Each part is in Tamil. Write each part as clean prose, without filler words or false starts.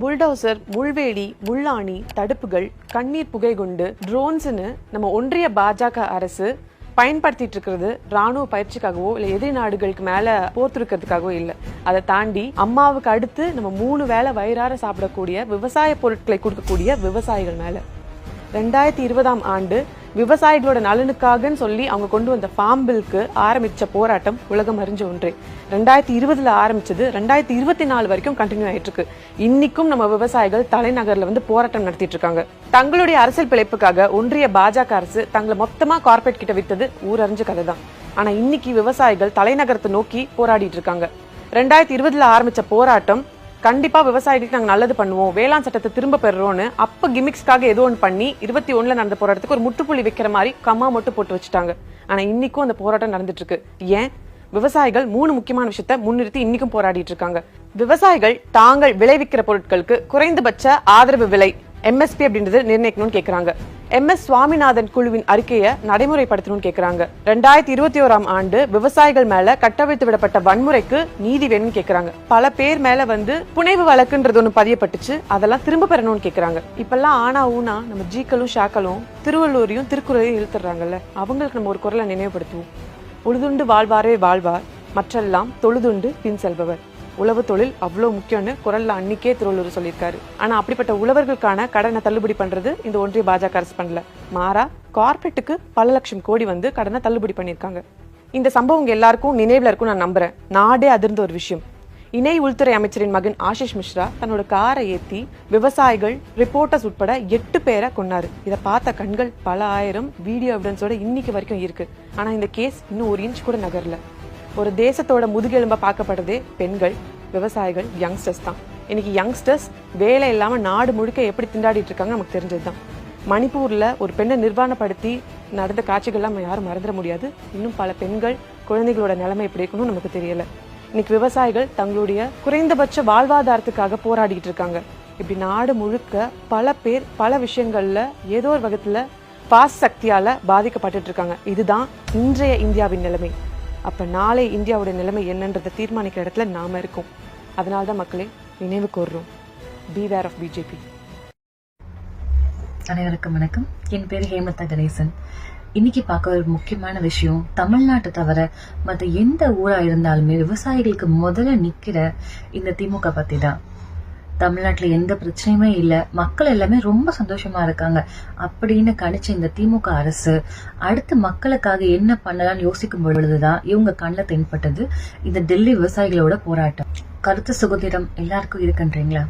புல்டோசர், முள்வேலி, முள்ளாணி, தடுப்புகள், கண்ணீர் புகை குண்டு, ட்ரோன்ஸ்னு நம்ம ஒன்றிய பாஜக அரசு பயன்படுத்திட்டு இருக்கிறது ராணுவ பயிற்சிக்காகவோ இல்லை எதிரி நாடுகளுக்கு மேல போர் தொடுக்கிறதுக்காகவோ இல்லை. அதை தாண்டி அம்மாவுக்கு அடுத்து நம்ம 3 வேளை வயிறார சாப்பிடக்கூடிய விவசாய பொருட்களை கொடுக்கக்கூடிய விவசாயிகள் மேல 2020ஆம் ஆண்டு விவசாயிகளோட நலனுக்காகன்னு சொல்லி அவங்க கொண்டு வந்த ஃபார்ம் பில்க்கு ஆரம்பிச்ச போராட்டம் உலகம் அறிஞ்ச ஒன்றே. 2020ல் ஆரம்பிச்சது 2024 வரைக்கும் கண்டினியூ ஆயிட்டு இருக்கு. இன்னைக்கும் நம்ம விவசாயிகள் தலைநகர்ல போராட்டம் நடத்திட்டு இருக்காங்க. தங்களுடைய அரசியல் பிழைப்புக்காக ஒன்றிய பாஜக அரசு தங்களை மொத்தமா கார்பரேட் கிட்ட வித்தது ஊரறிஞ்ச கதை தான். ஆனா இன்னைக்கு விவசாயிகள் தலைநகரத்தை நோக்கி போராடிட்டு இருக்காங்க. 2020ல் ஆரம்பிச்ச போராட்டம் கண்டிப்பா விவசாயிகளுக்கு நாங்க நல்லது பண்ணுவோம், வேளாண் சட்டத்தை திரும்ப பெறுறோம்னு அப்ப கிமிக்ஸ்க்காக ஏதோ ஒன்று பண்ணி 21ல் நடந்த போராட்டத்துக்கு ஒரு முற்றுப்புள்ளி வைக்கிற மாதிரி கம்மா மட்டும் போட்டு வச்சுட்டாங்க. ஆனா இன்னைக்கும் அந்த போராட்டம் நடந்துட்டு இருக்கு. ஏன்? விவசாயிகள் 3 முக்கியமான விஷயத்த முன்னிறுத்தி இன்னைக்கும் போராடிட்டு இருக்காங்க. விவசாயிகள் தாங்கள் விளைவிக்கிற பொருட்களுக்கு குறைந்தபட்ச ஆதரவு விலை MSP அப்படின்றது நிர்ணயிக்கணும்னு கேக்குறாங்க. MS சுவாமிநாதன் குழுவின் அறிக்கையை நடைமுறைப்படுத்தணும்னு கேக்குறாங்க. 2021ஆம் ஆண்டு விவசாயிகள் மேல கட்டவிழ்த்து விடப்பட்ட வன்முறைக்கு நீதி வேணும்னு கேக்குறாங்க. பல பேர் மேல புனைவு வழக்குன்றது ஒண்ணு பதியப்பட்டுச்சு, அதெல்லாம் திரும்ப பெறணும்னு கேக்குறாங்க. இப்பெல்லாம் ஆனா ஊனா நம்ம ஜீக்களும் ஷாக்களும் திருவள்ளூரையும் திருக்குறளையும் இழுத்துறாங்கல்ல, அவங்களுக்கு நம்ம ஒரு குரலை நினைவுபடுத்துவோம். உழுதுண்டு வாழ்வாரே வாழ்வார், மற்றெல்லாம் தொழுதுண்டு பின் செல்பவர். உழவு தொழில் அவ்வளவு முக்கியம்னு குரல்ல அன்னைக்கே திருவள்ளூர் சொல்லியிருக்காரு. ஆனா அப்படிப்பட்ட உழவர்களுக்கான கடனை தள்ளுபடி பண்றது இந்த ஒன்றிய பாஜக அரசு பண்ணல. மாறா கார்பரேட்டுக்கு பல லட்சம் கோடி கடனை தள்ளுபடி பண்ணிருக்காங்க. இந்த சம்பவம் எல்லாருக்கும் நினைவுல இருக்கும் நான் நம்புறேன். நாடே அதிர்ந்த ஒரு விஷயம். இணை உள்துறை அமைச்சரின் மகன் ஆஷிஷ் மிஸ்ரா தன்னோட காரை ஏத்தி விவசாயிகள், ரிப்போர்ட்டர்ஸ் உட்பட 8 பேரை கொன்னாரு. இதை பார்த்த கண்கள் பல ஆயிரம் வீடியோ எவிடன்ஸோட இன்னைக்கு வரைக்கும் இருக்கு. ஆனா இந்த கேஸ் இன்னும் 1 இன்ச் கூட நகரல. ஒரு தேசத்தோட முதுகெலும்பா பார்க்கப்படுறதே பெண்கள், விவசாயிகள், யங்ஸ்டர்ஸ் தான். இன்னைக்கு யங்ஸ்டர்ஸ் வேலை இல்லாம நாடு முழுக்க எப்படி திண்டாடிட்டு இருக்காங்க நமக்கு தெரிஞ்சதுதான். மணிப்பூர்ல ஒரு பெண்ணை நிர்வாணப்படுத்தி நடந்த காட்சிகள்லாம் நம்ம யாரும் மறந்துட முடியாது. இன்னும் பல பெண்கள், குழந்தைகளோட நிலைமை எப்படி இருக்கணும் நமக்கு தெரியல. இன்னைக்கு விவசாயிகள் தங்களுடைய குறைந்தபட்ச வாழ்வாதாரத்துக்காக போராடிட்டு இருக்காங்க. இப்படி நாடு முழுக்க பல பேர் பல விஷயங்கள்ல ஏதோ ஒரு வகத்துல பாஸ் சக்தியால பாதிக்கப்பட்டு இருக்காங்க. இதுதான் இன்றைய இந்தியாவின் நிலைமை. அப்ப நாளை இந்தியாவோட நிலைமை என்னன்றதை தீர்மானிக்கிற இடத்துல நாம இருக்கோம். அதனால்தான் மக்களே நினைவு கோர்றோம், பீவேர் ஆஃப் பிஜேபி. அனைவருக்கும் வணக்கம். என் பேரு ஹேமந்தா கணேசன். இன்னைக்கு பார்க்க ஒரு முக்கியமான விஷயம், தமிழ்நாட்டை தவிர மற்ற எந்த ஊரா இருந்தாலுமே விவசாயிகளுக்கு முதல்ல நிக்கிற இந்த திமுக பத்தி தான். தமிழ்நாட்டுல எந்த பிரச்சனையுமே இல்ல, மக்கள் எல்லாமே ரொம்ப சந்தோஷமா இருக்காங்க அப்படின்னு கணிச்ச இந்த திமுக அரசு அடுத்து மக்களுக்காக என்ன பண்ணலாம்னு யோசிக்கும் பொழுதுதான் இவங்க கண்ணில் தென்பட்டது இந்த டெல்லி விவசாயிகளோட போராட்டம். கருத்து சுதந்திரம் எல்லாருக்கும் இருக்குன்றீங்களா?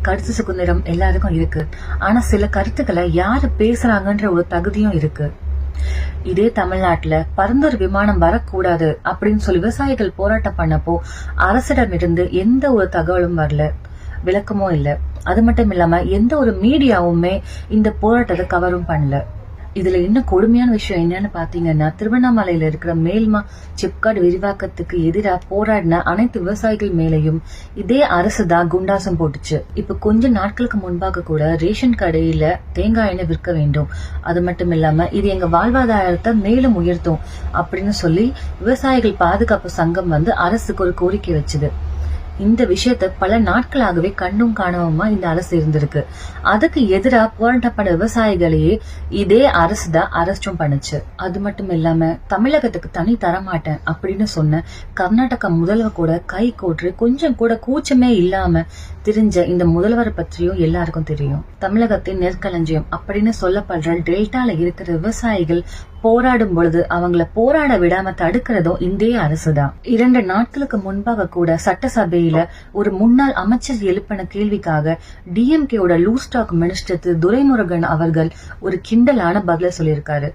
கருத்து சுதந்திரம் எல்லாருக்கும் இருக்கு. ஆனா சில கருத்துக்களை யாரு பேசுறாங்கன்ற ஒரு தகுதியும் இருக்கு. இதே தமிழ்நாட்டுல பறந்தொரு விமானம் வரக்கூடாது அப்படின்னு சொல்லி விவசாயிகள் போராட்டம் பண்ணப்போ அரசிடமிருந்து எந்த ஒரு தகவலும் வரல, விளக்கமும் இல்ல. அது மட்டும் இல்லாம எந்த ஒரு மீடியாவுமே இந்த போராட்டத்தை கவரும் பண்ணல. இதுல இன்னும் கொடுமையான விஷயம் என்னன்னு பாத்தீங்கன்னா, திருவண்ணாமலையில இருக்கிற மேல்மா சிப்காட் விரிவாக்கத்துக்கு எதிராக போராடின அனைத்து விவசாயிகள் மேலையும் இதே அரசுதான் குண்டாசம் போட்டுச்சு. இப்ப கொஞ்ச நாட்களுக்கு முன்பாக கூட ரேஷன் கடையில தேங்காய் எண்ணெய் விற்க வேண்டும், அது மட்டும் இல்லாம இது எங்க வாழ்வாதாரத்தை மேலும் உயர்த்தும் அப்படின்னு சொல்லி விவசாயிகள் பாதுகாப்பு சங்கம் அரசுக்கு ஒரு கோரிக்கை வச்சுது. இந்த விஷயத்த பல நாட்களாகவே கண்ணும் காணவுமா இந்த அரசு இருந்திருக்கு. அதுக்கு எதிராக போராட்டம் பண்ண விவசாயிகளையே இதே அரசுதான் அரெஸ்டும் பண்ணுச்சு. அது மட்டும் இல்லாம தமிழகத்துக்கு தனி தரமாட்டேன் அப்படின்னு சொன்ன கர்நாடகா முதல்வர் கூட கை கோற்று கொஞ்சம் கூட கூச்சமே இல்லாம தெரிஞ்ச இந்த முதல்வரை பற்றியும் எல்லாருக்கும் தெரியும். தமிழகத்தின் நெற்களஞ்சியம் அப்படின்னு சொல்லப்படுற டெல்டால இருக்கிற விவசாயிகள் போராடும் பொழுது அவங்கள போராட விடாம தடுக்கிறதும் இந்திய அரசுதான். 2 நாட்களுக்கு முன்பாக கூட சட்டசபையில ஒரு முன்னாள் அமைச்சர் எழுப்பின கேள்விக்காக டிஎம்கேயோட லூஸ் ஸ்டாக் மினிஸ்டர் திரு துரைமுருகன் அவர்கள் ஒரு கிண்டலான பதில சொல்லியிருக்காரு.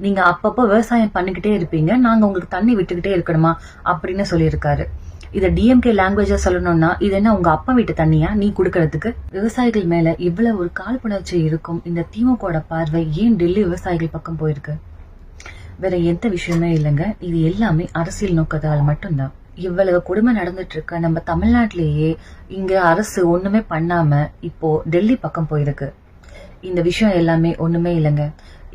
நீங்க அப்பப்போ விவசாயம் பண்ணிக்கிட்டே இருப்பீங்க, நாங்க உங்களுக்கு தண்ணி விட்டுக்கிட்டே இருக்கணுமா அப்படின்னு சொல்லியிருக்காரு. இத டிஎம்கே லாங்குவேஜா சொல்லணும்னா இது என்ன உங்க அப்பா வீட்டு தண்ணியா நீ குடுக்கறதுக்கு? விவசாயிகள் மேல இவ்வளவு ஒரு காழ்ப்புணர்ச்சி இருக்கும் இந்த திமுக பார்வை ஏன் டெல்லி விவசாயிகள் பக்கம் போயிருக்கு? வேற எந்த விஷயமே இல்லைங்க, இது எல்லாமே அரசியல் நோக்கத்தால் மட்டும்தான். இவ்வளவு கொடுமை நடந்துட்டு இருக்க நம்ம தமிழ்நாட்டிலேயே இங்க அரசு ஒண்ணுமே பண்ணாம இப்போ டெல்லி பக்கம் போயிருக்கு. இந்த விஷயம் எல்லாமே ஒண்ணுமே இல்லைங்க,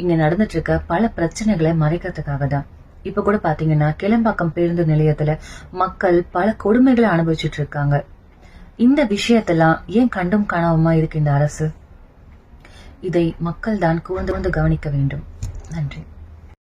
இங்க நடந்துட்டு இருக்க பல பிரச்சனைகளை மறைக்கிறதுக்காக தான். இப்ப கூட பாத்தீங்கன்னா கிளம்பாக்கம் பேருந்து நிலையத்துல மக்கள் பல கொடுமைகளை அனுபவிச்சுட்டு இருக்காங்க. இந்த விஷயத்தெல்லாம் ஏன் கண்டும் காணாம இருக்கு இந்த அரசு? இதை மக்கள் தான் கூர்ந்து கவனிக்க வேண்டும். நன்றி.